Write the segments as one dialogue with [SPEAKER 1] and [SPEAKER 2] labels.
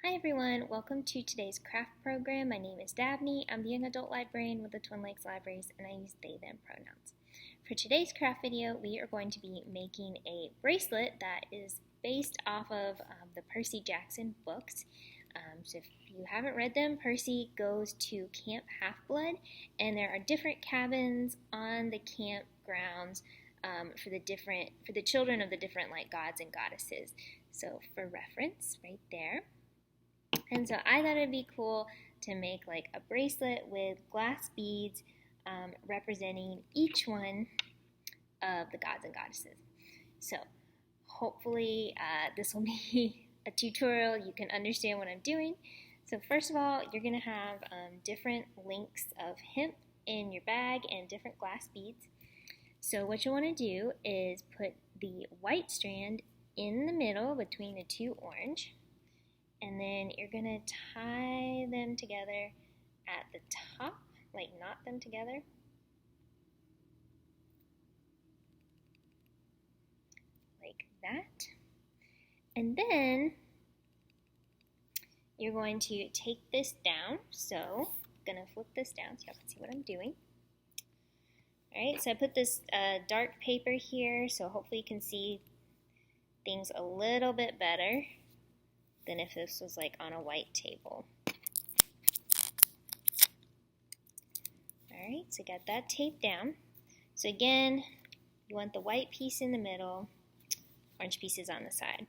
[SPEAKER 1] Hi everyone, welcome to today's craft program. My name is Dabney. I'm the young adult librarian with the Twin Lakes Libraries and I use they, them pronouns. For today's craft video, we are going to be making a bracelet that is based off of the Percy Jackson books. So if you haven't read them, Percy goes to Camp Half-Blood and there are different cabins on the campgrounds for the children of the different gods and goddesses. So for reference, right there. And so I thought it'd be cool to make a bracelet with glass beads representing each one of the gods and goddesses. So hopefully this will be a tutorial. You can understand what I'm doing. So first of all, you're going to have different lengths of hemp in your bag and different glass beads. So what you want to do is put the white strand in the middle between the two orange. And then you're going to tie them together at the top, knot them together. Like that. And then you're going to take this down. So I'm going to flip this down so y'all can see what I'm doing. Alright, so I put this dark paper here, so hopefully you can see things a little bit better than if this was on a white table. Alright, so got that taped down. So again, you want the white piece in the middle, orange pieces on the side.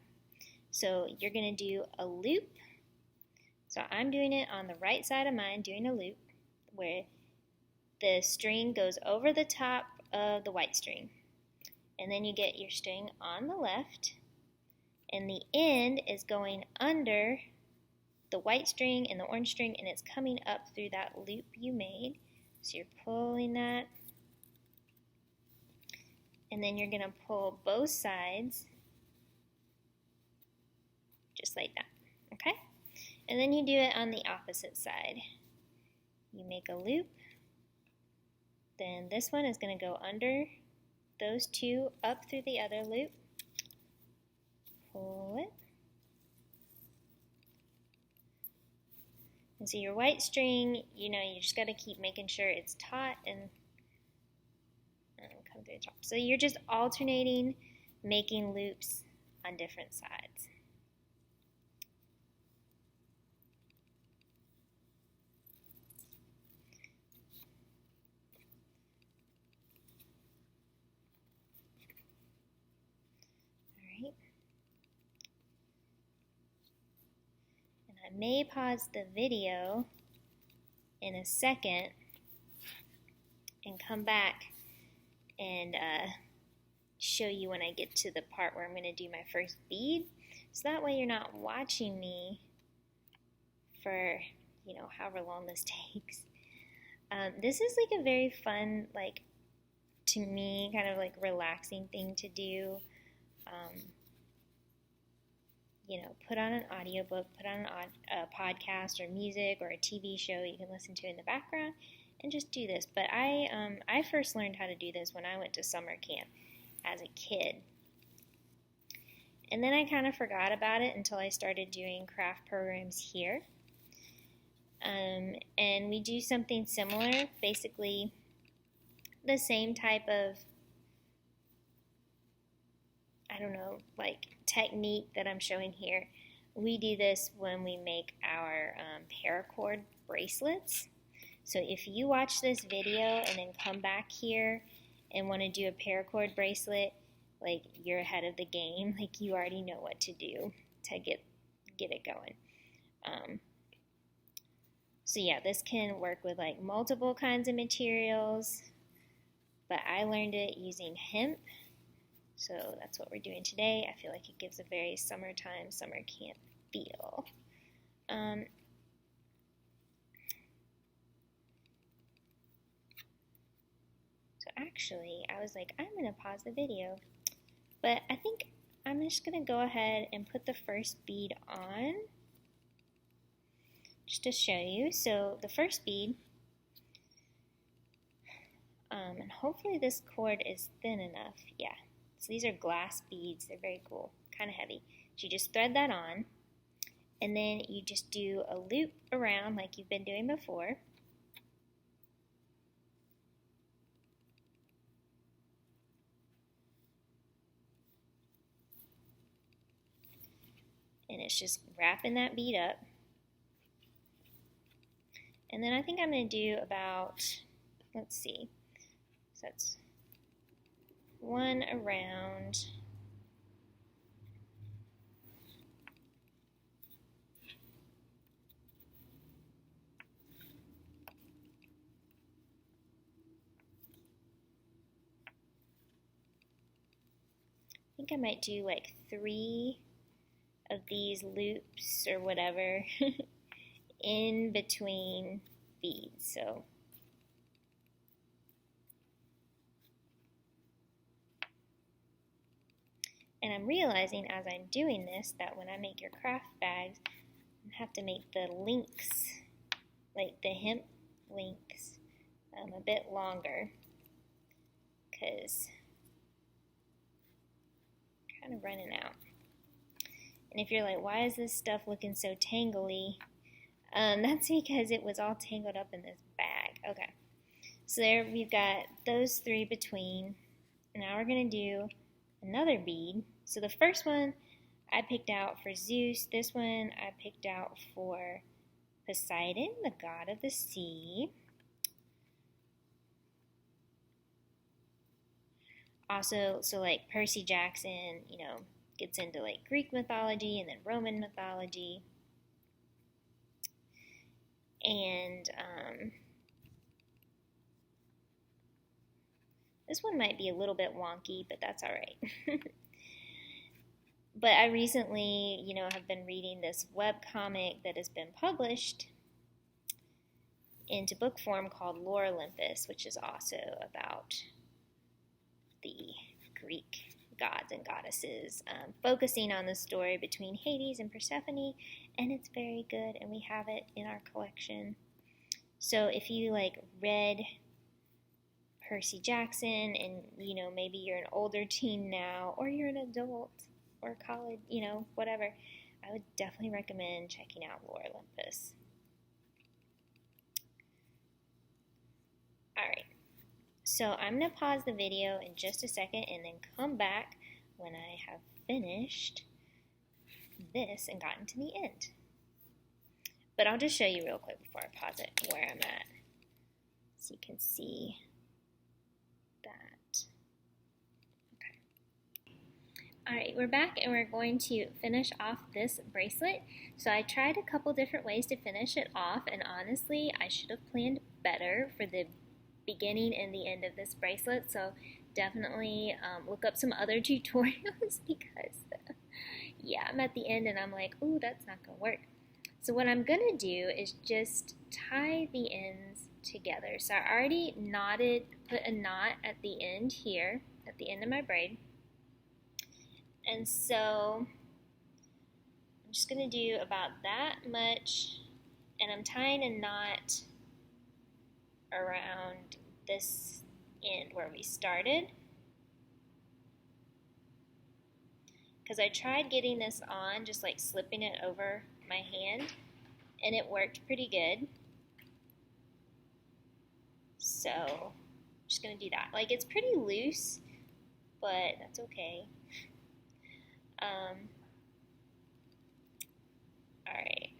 [SPEAKER 1] So you're going to do a loop. So I'm doing it on the right side of mine, doing a loop where the string goes over the top of the white string. And then you get your string on the left. And the end is going under the white string and the orange string, and it's coming up through that loop you made. So you're pulling that, and then you're going to pull both sides just like that, okay? And then you do it on the opposite side. You make a loop, then this one is going to go under those two up through the other loop. Pull it. And so your white string, you just got to keep making sure it's taut and come through the top. So you're just alternating, making loops on different sides. I may pause the video in a second and come back and show you when I get to the part where I'm going to do my first bead. So that way you're not watching me for, however long this takes. This is a very fun, to me, kind of relaxing thing to do. Put on an audiobook, put on a podcast or music or a TV show you can listen to in the background and just do this. But I first learned how to do this when I went to summer camp as a kid. And then I kind of forgot about it until I started doing craft programs here. And we do something similar, basically the same type of technique that I'm showing here. We do this when we make our paracord bracelets. So if you watch this video and then come back here and want to do a paracord bracelet, you're ahead of the game. You already know what to do to get it going. So yeah, this can work with multiple kinds of materials, but I learned it using hemp. So that's what we're doing today. I feel like it gives a very summertime, summer camp feel. So actually, I was I'm going to pause the video. But I think I'm just going to go ahead and put the first bead on. Just to show you. So the first bead, and hopefully this cord is thin enough. Yeah. So these are glass beads. They're very cool, kind of heavy. So you just thread that on, And then you just do a loop around like you've been doing before. And it's just wrapping that bead up. And then I think I'm going to do about, let's see, so that's one around. I think I might do like 3 of these loops or whatever in between beads. So and I'm realizing as I'm doing this that when I make your craft bags, I have to make the links, like the hemp links, a bit longer because I'm kind of running out. And if you're like, why is this stuff looking so tangly? That's because it was all tangled up in this bag. Okay, so there we've got those 3 between. Now we're going to do another bead. So the first one I picked out for Zeus. This one I picked out for Poseidon, the god of the sea. Also, so like Percy Jackson, you know, gets into like Greek mythology and then Roman mythology. And this one might be a little bit wonky, but that's all right. But I recently, you know, have been reading this webcomic that has been published into book form called Lore Olympus, which is also about the Greek gods and goddesses, focusing on the story between Hades and Persephone, and it's very good, and we have it in our collection. So if you like read Percy Jackson and, you know, maybe you're an older teen now, or you're an adult, or college, you know, whatever, I would definitely recommend checking out Lore Olympus. Alright, so I'm going to pause the video in just a second and then come back when I have finished this and gotten to the end. But I'll just show you real quick before I pause it where I'm at, so you can see that. Alright, we're back and we're going to finish off this bracelet. So I tried a couple different ways to finish it off, and honestly, I should have planned better for the beginning and the end of this bracelet. So definitely look up some other tutorials because, yeah, I'm at the end and I'm like, ooh, that's not going to work. So what I'm going to do is just tie the ends together. So I already put a knot at the end here, at the end of my braid. And so I'm just going to do about that much, and I'm tying a knot around this end where we started, because I tried getting this on, just like slipping it over my hand, and it worked pretty good. So I'm just going to do that. Like, it's pretty loose, but that's okay. Alright.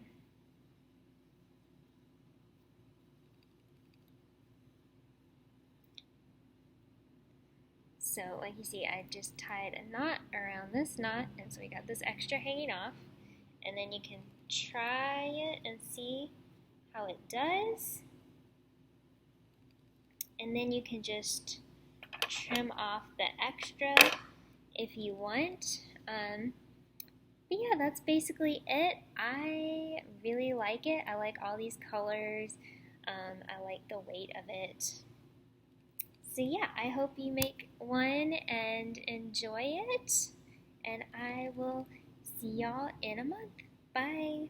[SPEAKER 1] So, like you see, I just tied a knot around this knot, and so we got this extra hanging off. And then you can try it and see how it does. And then you can just trim off the extra if you want. But yeah, that's basically it. I really like it. I like all these colors. I like the weight of it. So yeah, I hope you make one and enjoy it. And I will see y'all in a month. Bye.